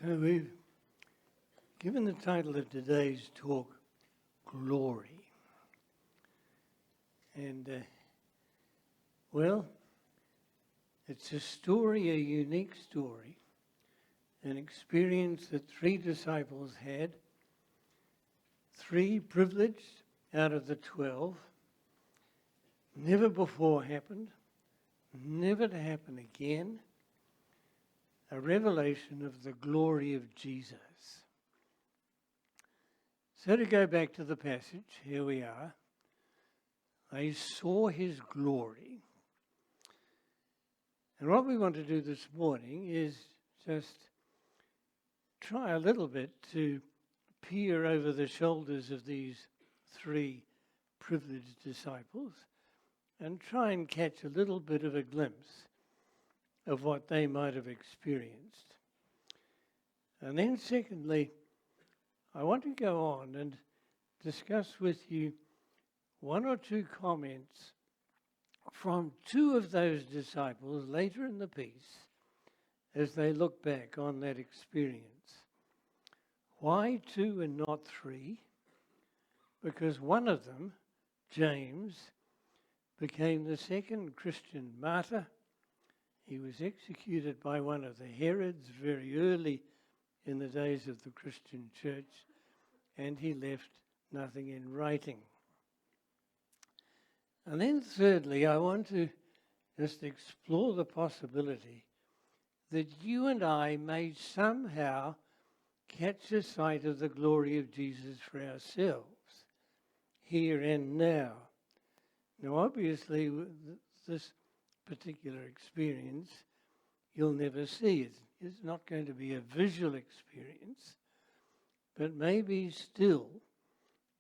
So we've given the title of today's talk, Glory. And, it's a story, a unique story, an experience that 3 disciples had, 3 privileged out of the 12, never before happened, never to happen again, a revelation of the glory of Jesus. So to go back to the passage, here we are. They saw his glory. And what we want to do this morning is just try a little bit to peer over the shoulders of these 3 privileged disciples and try and catch a little bit of a glimpse of what they might have experienced. And then secondly, I want to go on and discuss with you 1 or 2 comments from 2 of those disciples later in the piece as they look back on that experience. Why 2 and not 3? Because one of them, James, became the second Christian martyr. He was executed by one of the Herods very early in the days of the Christian church, and he left nothing in writing. And then thirdly, I want to just explore the possibility that you and I may somehow catch a sight of the glory of Jesus for ourselves, here and now. Now, obviously, this particular experience you'll never see it. It's not going to be a visual experience, but maybe still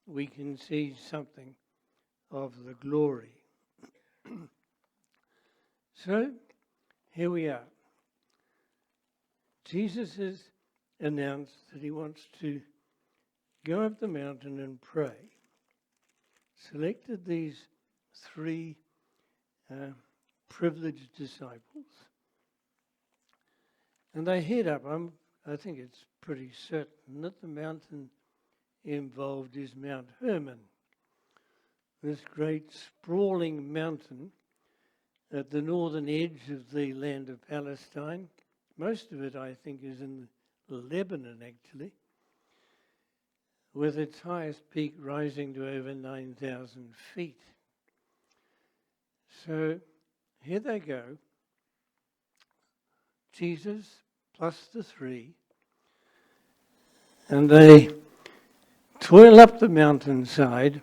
we can see something of the glory. So, here we are. Jesus has announced that he wants to go up the mountain and pray. Selected these 3 privileged disciples, and they head up. I think it's pretty certain that the mountain involved is Mount Hermon, this great sprawling mountain at the northern edge of the land of Palestine. Most of it, I think, is in Lebanon, actually, with its highest peak rising to over 9,000 feet. So here they go, Jesus plus the 3, and they toil up the mountainside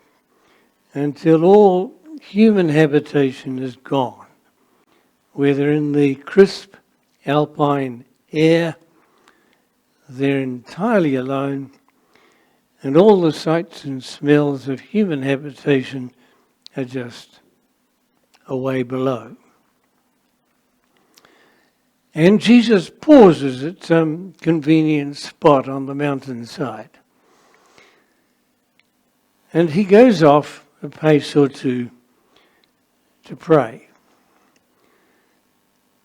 until all human habitation is gone, whether in the crisp alpine air, they're entirely alone, and all the sights and smells of human habitation are just away below. And Jesus pauses at some convenient spot on the mountainside. And he goes off a pace or 2 to pray.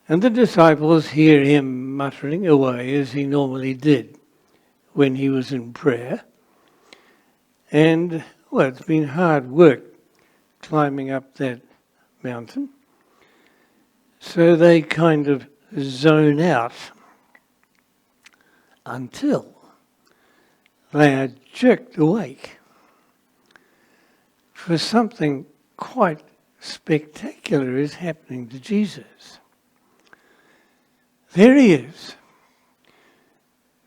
And the disciples hear him muttering away as he normally did when he was in prayer. And, it's been hard work climbing up that mountain. So they kind of zone out until they are jerked awake for something quite spectacular is happening to Jesus. There he is,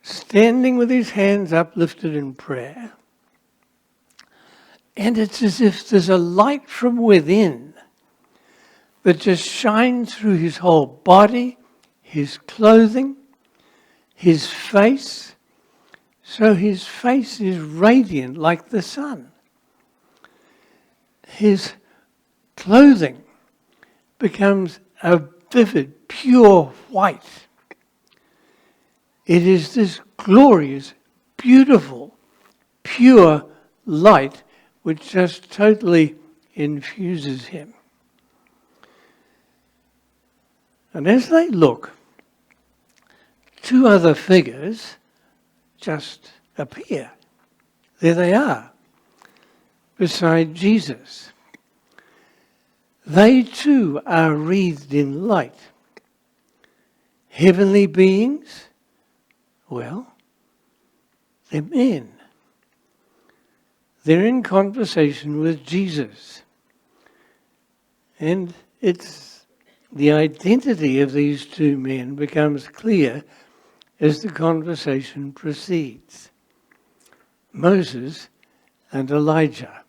standing with his hands uplifted in prayer. And it's as if there's a light from within that just shines through his whole body, his clothing, his face. So his face is radiant like the sun. His clothing becomes a vivid, pure white. It is this glorious, beautiful, pure light which just totally infuses him. And as they look, two other figures just appear. There they are, beside Jesus. They too are wreathed in light. Heavenly beings? Well, they're men. They're in conversation with Jesus. And it's the identity of these two men becomes clear as the conversation proceeds. Moses and Elijah.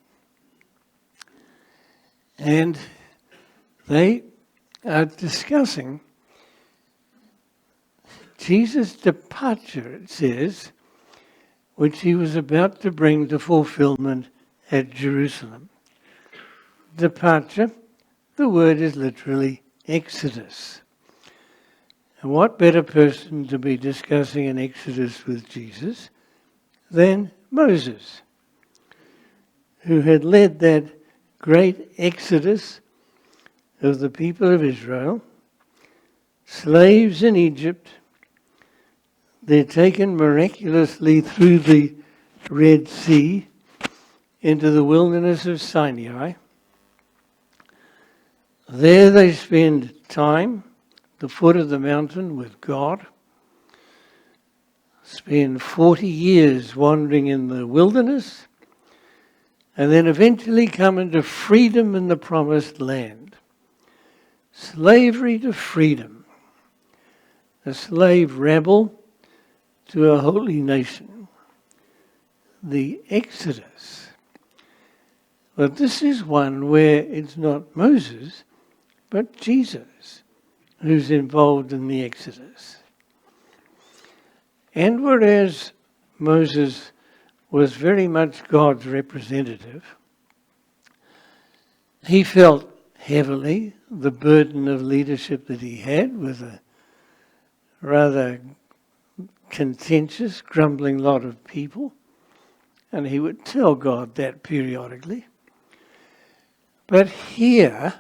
And they are discussing Jesus' departure, it says, which he was about to bring to fulfillment at Jerusalem. Departure, the word is literally Exodus. And what better person to be discussing an Exodus with Jesus than Moses, who had led that great Exodus of the people of Israel, slaves in Egypt. They're taken miraculously through the Red Sea into the wilderness of Sinai. There they spend time at the foot of the mountain with God, spend 40 years wandering in the wilderness, and then eventually come into freedom in the promised land. Slavery to freedom. A slave rebel to a holy nation. The Exodus. But this is one where it's not Moses, but Jesus who's involved in the Exodus. And whereas Moses was very much God's representative, he felt heavily the burden of leadership that he had with a rather contentious, grumbling lot of people, and he would tell God that periodically. But here,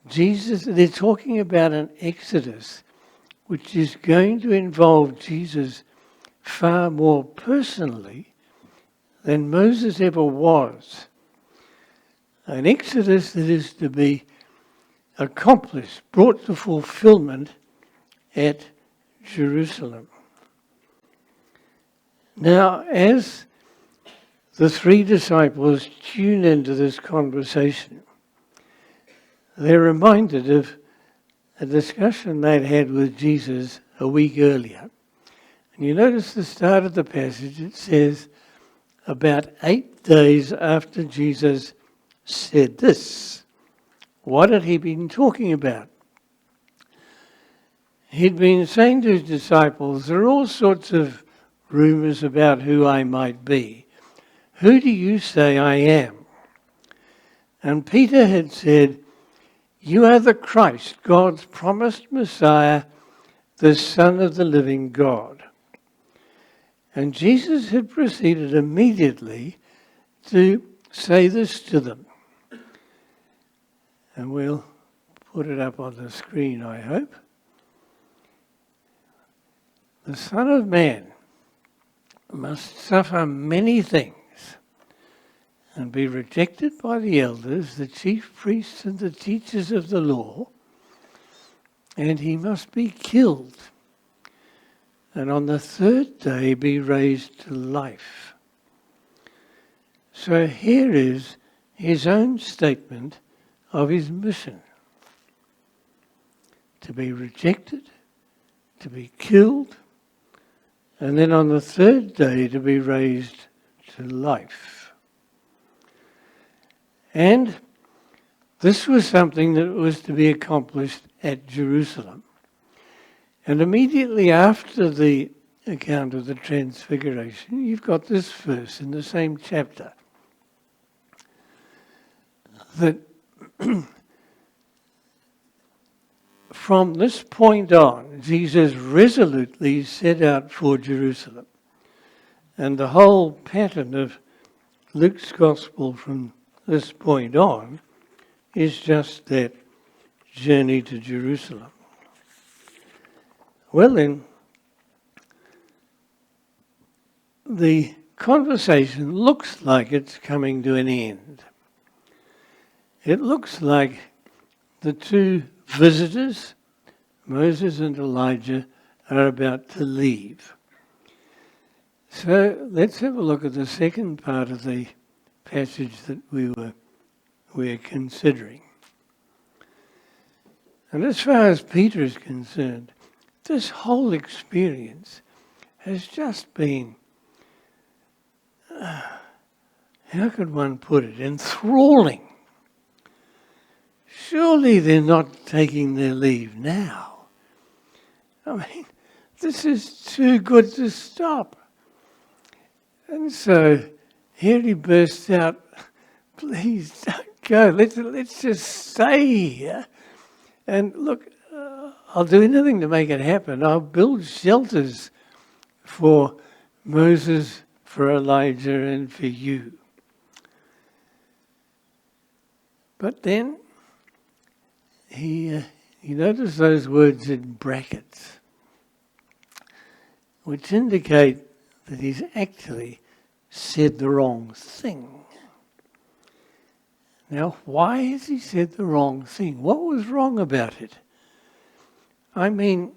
Jesus, they're talking about an Exodus which is going to involve Jesus far more personally than Moses ever was. An Exodus that is to be accomplished, brought to fulfillment at Jerusalem. Now, as the three disciples tune into this conversation, they're reminded of a discussion they'd had with Jesus a week earlier. And you notice the start of the passage, it says, about 8 days after Jesus said this. What had he been talking about? He'd been saying to his disciples, there are all sorts of rumours about who I might be. Who do you say I am? And Peter had said, you are the Christ, God's promised Messiah, the Son of the living God. And Jesus had proceeded immediately to say this to them. And we'll put it up on the screen, I hope. The Son of Man must suffer many things and be rejected by the elders, the chief priests and the teachers of the law, and he must be killed, and on the third day be raised to life. So here is his own statement of his mission. To be rejected, to be killed, and then on the third day to be raised to life. And this was something that was to be accomplished at Jerusalem. And immediately after the account of the Transfiguration, you've got this verse in the same chapter. That from this point on, Jesus resolutely set out for Jerusalem. And the whole pattern of Luke's Gospel from this point on is just that journey to Jerusalem. Well then, the conversation looks like it's coming to an end. It looks like the two visitors, Moses and Elijah, are about to leave. So let's have a look at the second part of the passage that we're considering. And as far as Peter is concerned, this whole experience has just been, how could one put it, enthralling. Surely they're not taking their leave now. I mean, this is too good to stop. And so here he bursts out, please don't go, let's just stay here. And look, I'll do anything to make it happen. I'll build shelters for Moses, for Elijah, and for you. But then he noticed those words in brackets, which indicate that he's actually said the wrong thing. Now, why has he said the wrong thing? What was wrong about it? I mean,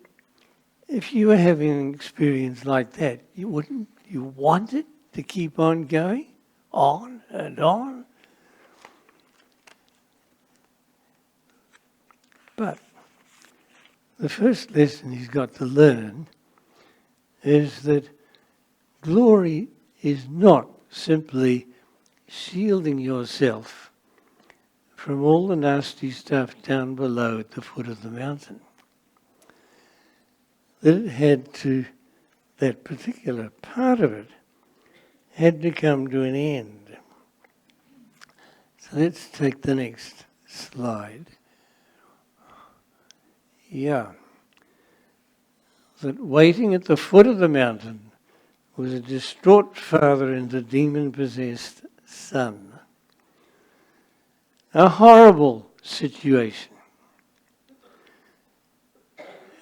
if you were having an experience like that, you want it to keep on going, on and on. But the first lesson he's got to learn is that glory is not simply shielding yourself from all the nasty stuff down below at the foot of the mountain. That particular part of it had to come to an end. So let's take the next slide. Yeah. That waiting at the foot of the mountain was a distraught father and a demon-possessed son. A horrible situation.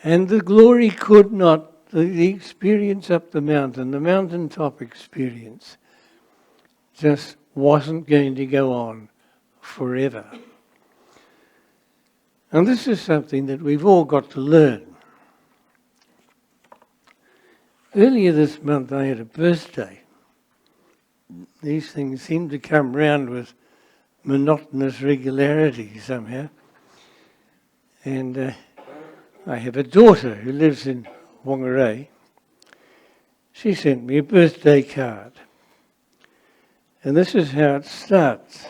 And the glory could not, the experience up the mountaintop experience, just wasn't going to go on forever. And this is something that we've all got to learn. Earlier this month I had a birthday. These things seem to come round with monotonous regularity somehow. And I have a daughter who lives in Whangarei. She sent me a birthday card. And this is how it starts.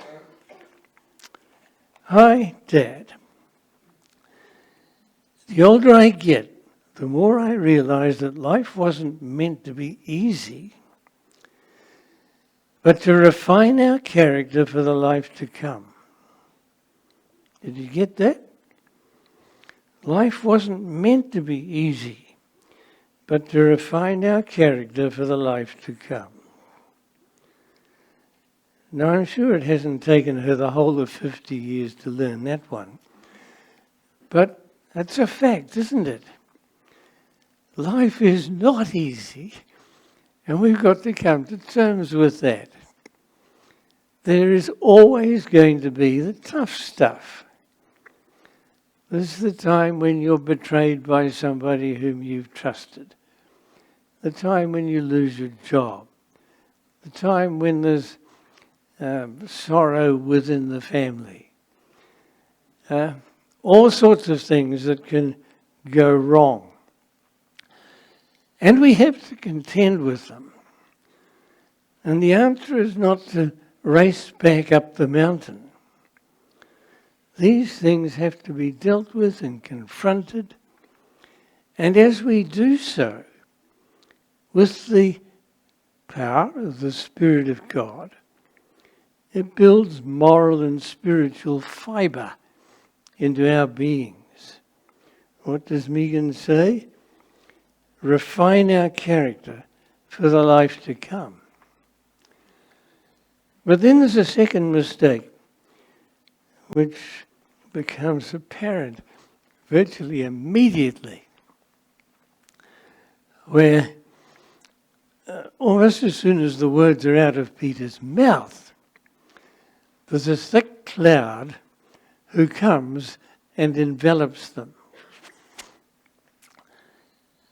Hi, Dad. The older I get, the more I realize that life wasn't meant to be easy, but to refine our character for the life to come. Did you get that? Life wasn't meant to be easy, but to refine our character for the life to come. Now, I'm sure it hasn't taken her the whole of 50 years to learn that one. But that's a fact, isn't it? Life is not easy, and we've got to come to terms with that. There is always going to be the tough stuff. This is the time when you're betrayed by somebody whom you've trusted. The time when you lose your job. The time when there's sorrow within the family. All sorts of things that can go wrong. And we have to contend with them. And the answer is not to race back up the mountain. These things have to be dealt with and confronted. And as we do so, with the power of the Spirit of God, it builds moral and spiritual fibre into our beings. What does Megan say? Refine our character for the life to come. But then there's a second mistake, which becomes apparent virtually immediately. where almost as soon as the words are out of Peter's mouth, there's a thick cloud who comes and envelops them.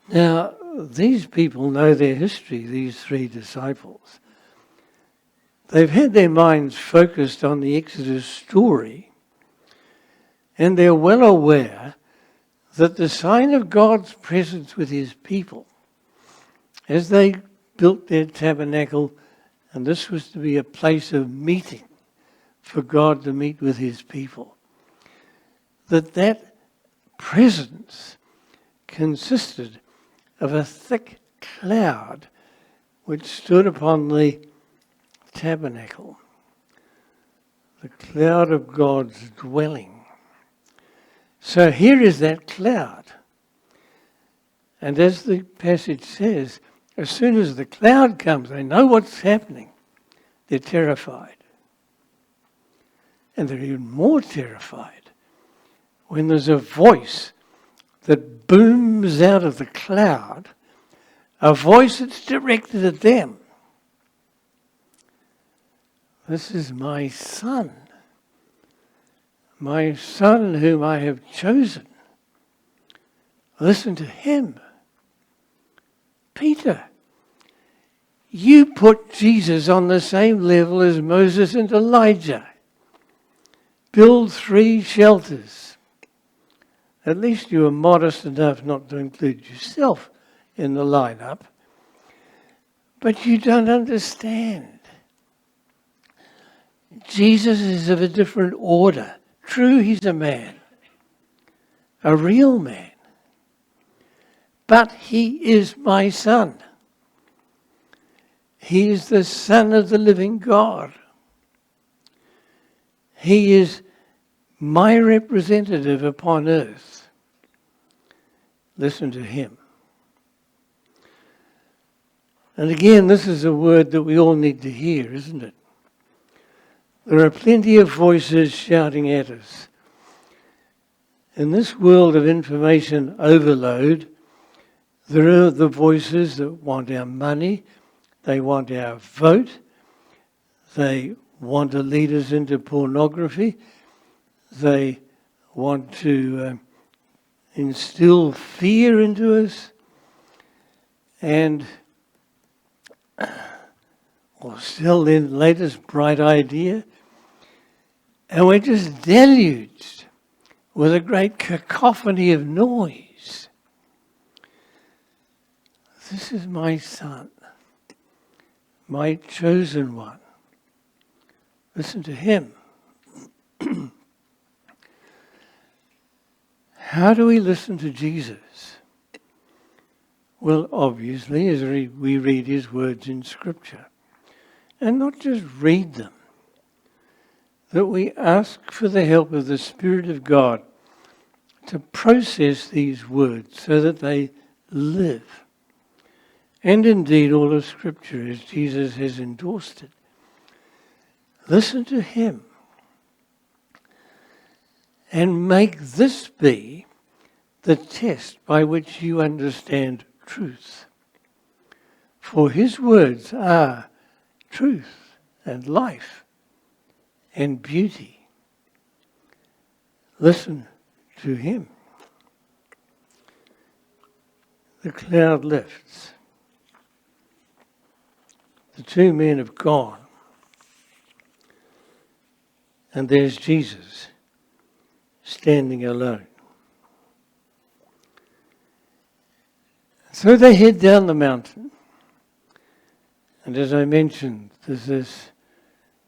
Now, these people know their history, these three disciples. They've had their minds focused on the Exodus story, and they're well aware that the sign of God's presence with his people, as they built their tabernacle, and this was to be a place of meeting for God to meet with his people, that presence consisted of a thick cloud which stood upon the tabernacle, the cloud of God's dwelling. So here is that cloud. And as the passage says, as soon as the cloud comes, they know what's happening. They're terrified. And they're even more terrified when there's a voice that booms out of the cloud, a voice that's directed at them. This is my son whom I have chosen. Listen to him. Peter, you put Jesus on the same level as Moses and Elijah. Build 3 shelters. At least you were modest enough not to include yourself in the lineup. But you don't understand. Jesus is of a different order. True, he's a man, a real man. But he is my son. He is the Son of the living God. He is my representative upon earth. Listen to him. And again, this is a word that we all need to hear, isn't it? There are plenty of voices shouting at us. In this world of information overload, there are the voices that want our money, they want our vote, they want to lead us into pornography, they want to instill fear into us, and or sell their latest bright idea, and we're just deluged with a great cacophony of noise. This is my son, my chosen one. Listen to him. How do we listen to Jesus? Well, obviously, as we read his words in Scripture. And not just read them, that we ask for the help of the Spirit of God to process these words so that they live. And indeed, all of Scripture, as Jesus has endorsed it. Listen to him. And make this be the test by which you understand truth. For his words are truth and life and beauty. Listen to him. The cloud lifts. The 2 men have gone. And there's Jesus standing alone. So they head down the mountain. And as I mentioned, there's this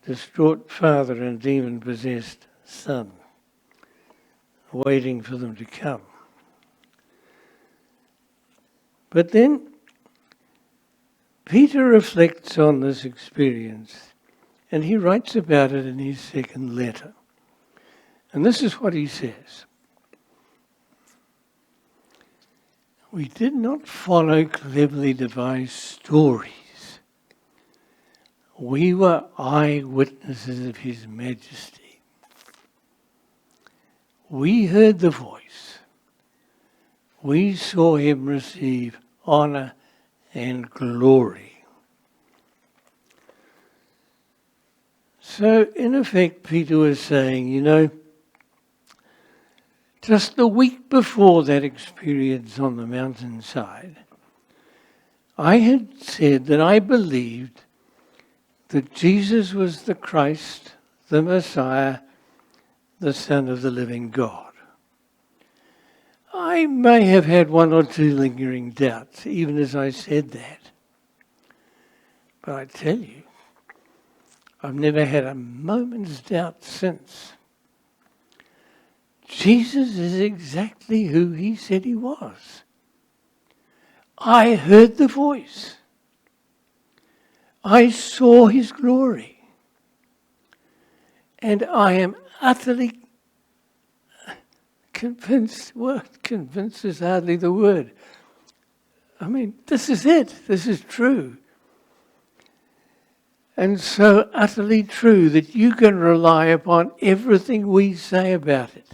distraught father and demon-possessed son waiting for them to come. But then Peter reflects on this experience and he writes about it in his second letter. And this is what he says. We did not follow cleverly devised stories. We were eyewitnesses of his majesty. We heard the voice. We saw him receive honor and glory. So, in effect, Peter was saying, just the week before that experience on the mountainside, I had said that I believed that Jesus was the Christ, the Messiah, the Son of the living God. I may have had one or two lingering doubts, even as I said that. But I tell you, I've never had a moment's doubt since. Jesus is exactly who he said he was. I heard the voice. I saw his glory. And I am utterly convinced. Well, convinced is hardly the word. I mean, this is it. This is true. And so utterly true that you can rely upon everything we say about it.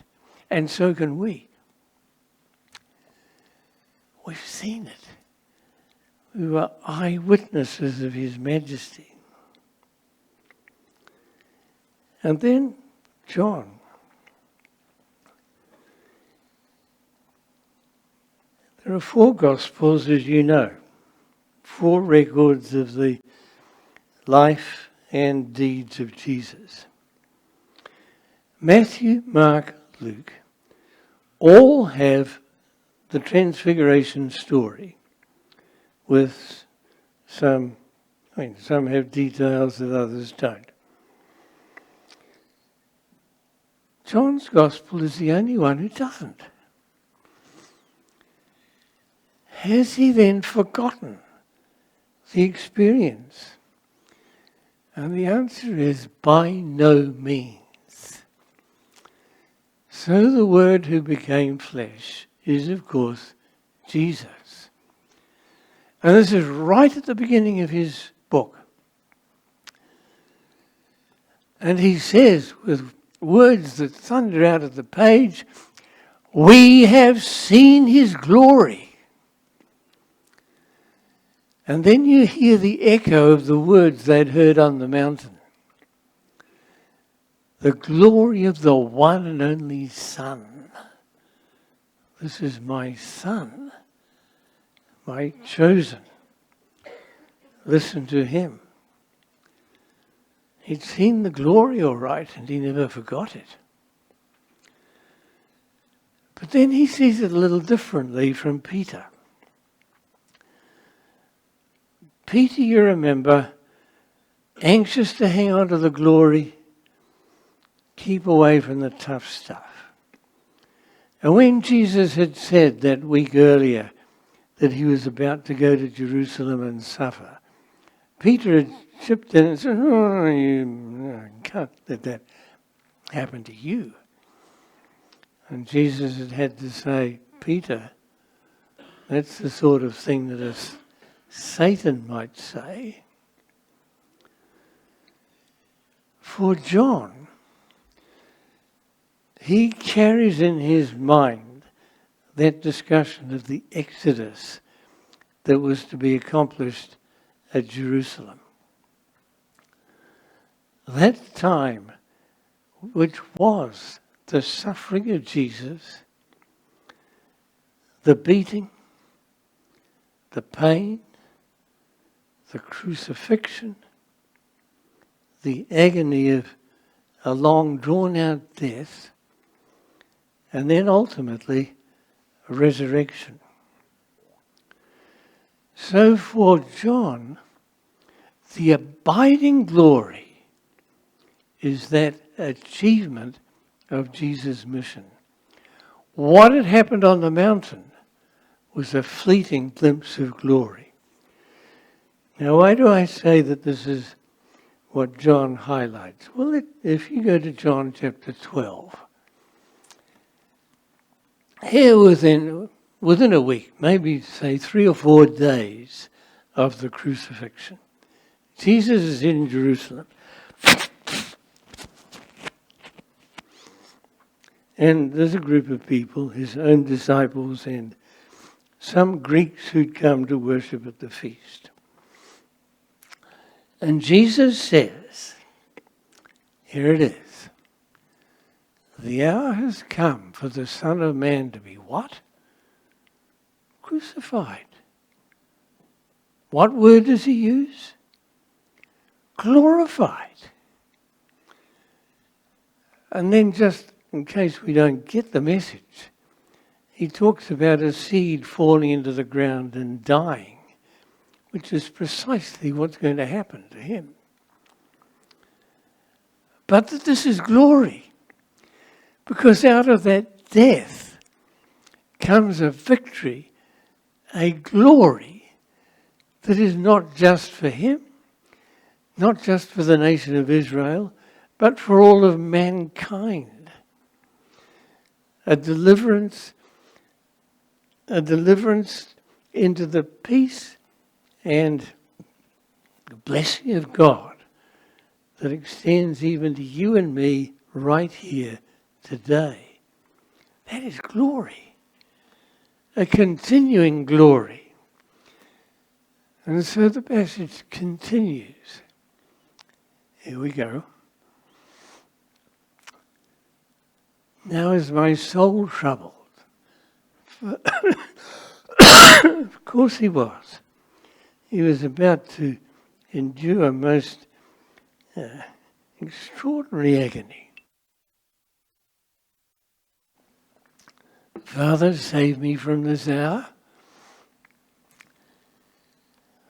And so can we. We've seen it. We were eyewitnesses of his majesty. And then John. There are 4 Gospels, as you know. 4 records of the life and deeds of Jesus. Matthew, Mark, Luke all have the Transfiguration story with some have details that others don't. John's Gospel is the only one who doesn't. Has he then forgotten the experience? And the answer is by no means. So the Word who became flesh is, of course, Jesus. And this is right at the beginning of his book. And he says, with words that thunder out of the page, "We have seen his glory." And then you hear the echo of the words they'd heard on the mountain. The glory of the one and only Son. This is my Son, my chosen. Listen to him. He'd seen the glory all right, and he never forgot it. But then he sees it a little differently from Peter. Peter, you remember, anxious to hang on to the glory, keep away from the tough stuff. And when Jesus had said that week earlier that he was about to go to Jerusalem and suffer, Peter had chipped in and said, you can't let that happen to you. And Jesus had to say, Peter, that's the sort of thing that Satan might say. For John, he carries in his mind that discussion of the Exodus that was to be accomplished at Jerusalem. That time, which was the suffering of Jesus, the beating, the pain, the crucifixion, the agony of a long drawn-out death, and then ultimately a resurrection. So for John, the abiding glory is that achievement of Jesus' mission. What had happened on the mountain was a fleeting glimpse of glory. Now, why do I say that this is what John highlights? Well, if you go to John chapter 12, here within a week, maybe say 3 or 4 days of the crucifixion, Jesus is in Jerusalem. And there's a group of people, his own disciples and some Greeks who'd come to worship at the feast. And Jesus says, here it is, the hour has come for the Son of Man to be what? Crucified. What word does he use? Glorified. And then, just in case we don't get the message, he talks about a seed falling into the ground and dying, which is precisely what's going to happen to him. But that this is glory, because out of that death comes a victory, a glory that is not just for him, not just for the nation of Israel, but for all of mankind. A deliverance into the peace and the blessing of God that extends even to you and me right here today. That is glory, a continuing glory. And so the passage continues. Here we go. Now is my soul troubled. Of course he was. He was about to endure most extraordinary agony. Father, save me from this hour.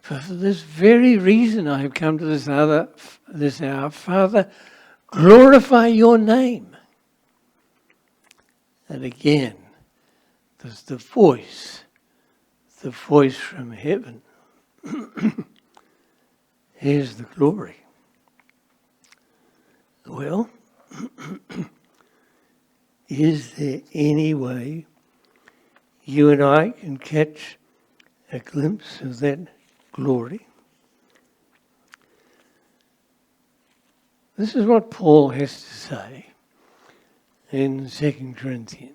For this very reason I have come to this hour. Father, glorify your name. And again, there's the voice from heaven. Here's the glory. Well, is there any way you and I can catch a glimpse of that glory? This is what Paul has to say in 2 Corinthians.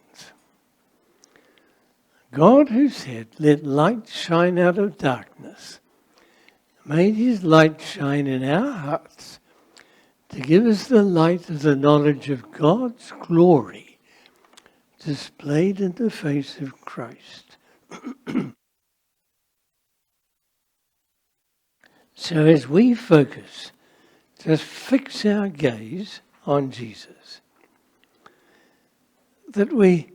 God, who said, let light shine out of darkness, made his light shine in our hearts to give us the light of the knowledge of God's glory displayed in the face of Christ. So as we focus, just fix our gaze on Jesus, that we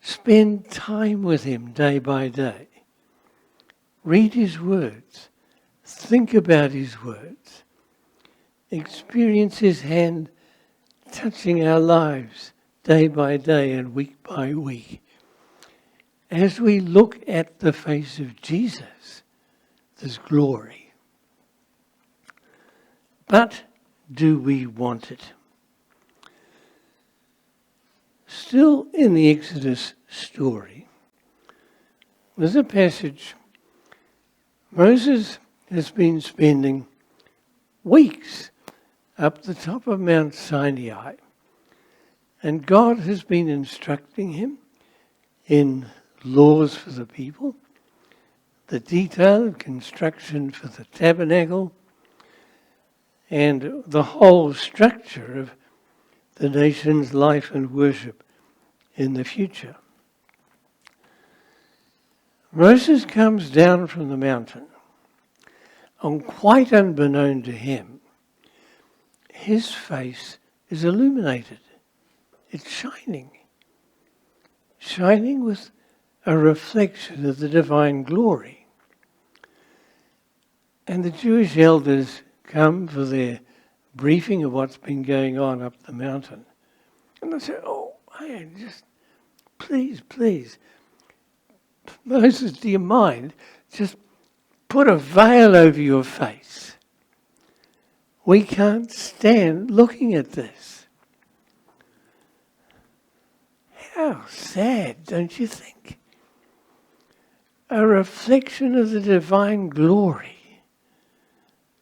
spend time with him day by day, read his words, think about his words, experience his hand touching our lives day by day and week by week. As we look at the face of Jesus, there's glory. But do we want it? Still in the Exodus story, there's a passage. Moses has been spending weeks up the top of Mount Sinai, and God has been instructing him in laws for the people, the detailed construction for the tabernacle, and the whole structure of the nation's life and worship in the future. Moses comes down from the mountain, and quite unbeknown to him, his face is illuminated. It's shining with a reflection of the divine glory. And the Jewish elders come for their briefing of what's been going on up the mountain. And they say, oh, man, just please, Moses, do you mind? Just put a veil over your face. We can't stand looking at this. How sad, don't you think? A reflection of the divine glory.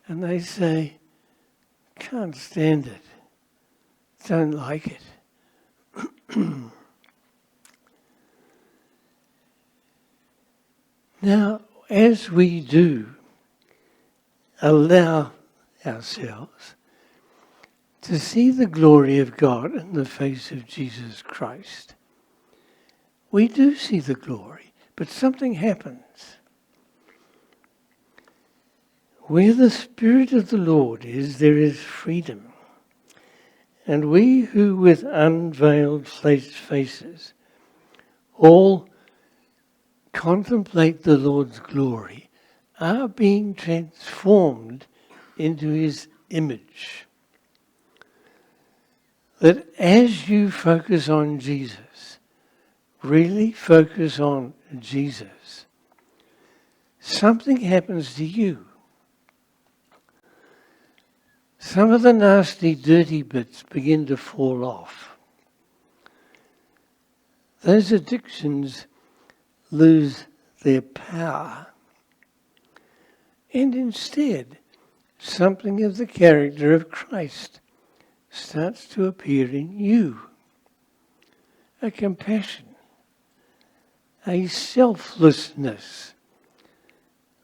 And they say, can't stand it. Don't like it. Now, as we do allow ourselves to see the glory of God in the face of Jesus Christ, we do see the glory, but something happens. Where the Spirit of the Lord is, there is freedom. And we who with unveiled faces all contemplate the Lord's glory are being transformed into His image. That as you focus on Jesus, really focus on Jesus, something happens to you. Some of the nasty, dirty bits begin to fall off. Those addictions lose their power. And instead, something of the character of Christ starts to appear in you. A compassion, a selflessness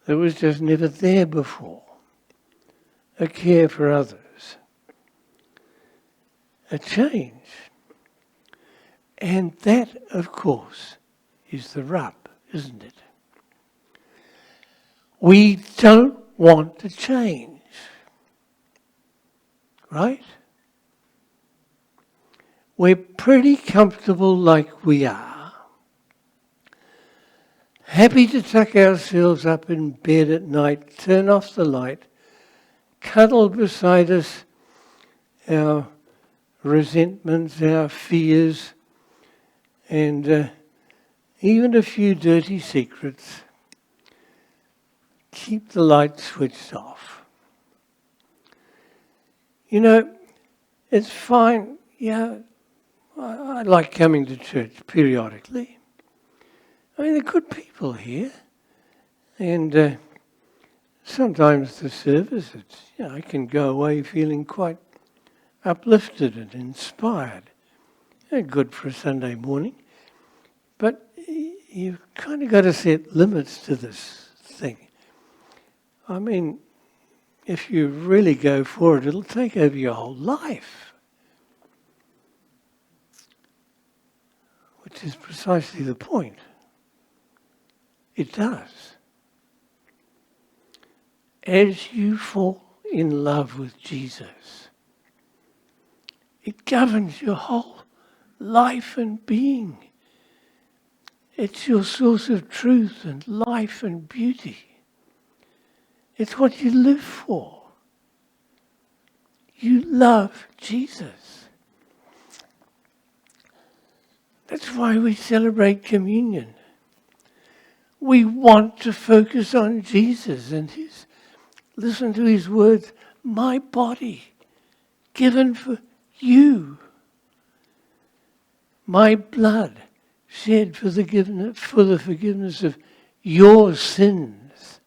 that was just never there before. A care for others, a change. And that, of course, is the rub, isn't it? We don't want to change, right? We're pretty comfortable like we are. Happy to tuck ourselves up in bed at night, turn off the light, cuddle beside us our resentments, our fears, and even a few dirty secrets. Keep the light switched off. You know, it's fine. Yeah, I like coming to church periodically. I mean, there are good people here, and sometimes the service, I can go away feeling quite uplifted and inspired. Good for a Sunday morning. But you've kind of got to set limits to this thing. I mean, if you really go for it, it'll take over your whole life. Which is precisely the point. It does. As you fall in love with Jesus, it governs your whole life and being. It's your source of truth and life and beauty. It's what you live for. You love Jesus. That's why we celebrate communion. We want to focus on Jesus and listen to His words, my body given for you, my blood shed for the forgiveness of your sins.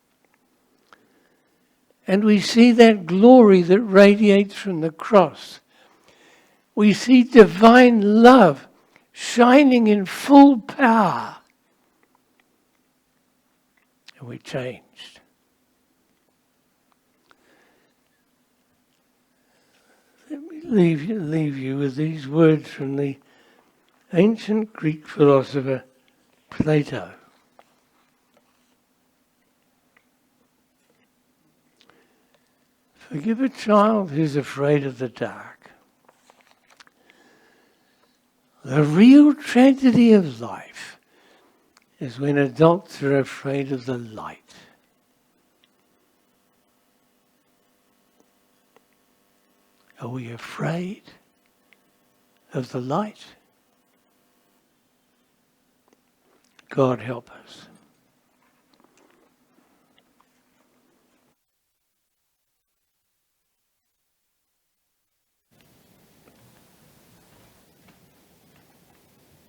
And we see that glory that radiates from the cross. We see divine love shining in full power. And we're changed. Let me leave you with these words from the ancient Greek philosopher Plato. Forgive a child who's afraid of the dark. The real tragedy of life is when adults are afraid of the light. Are we afraid of the light? God help us.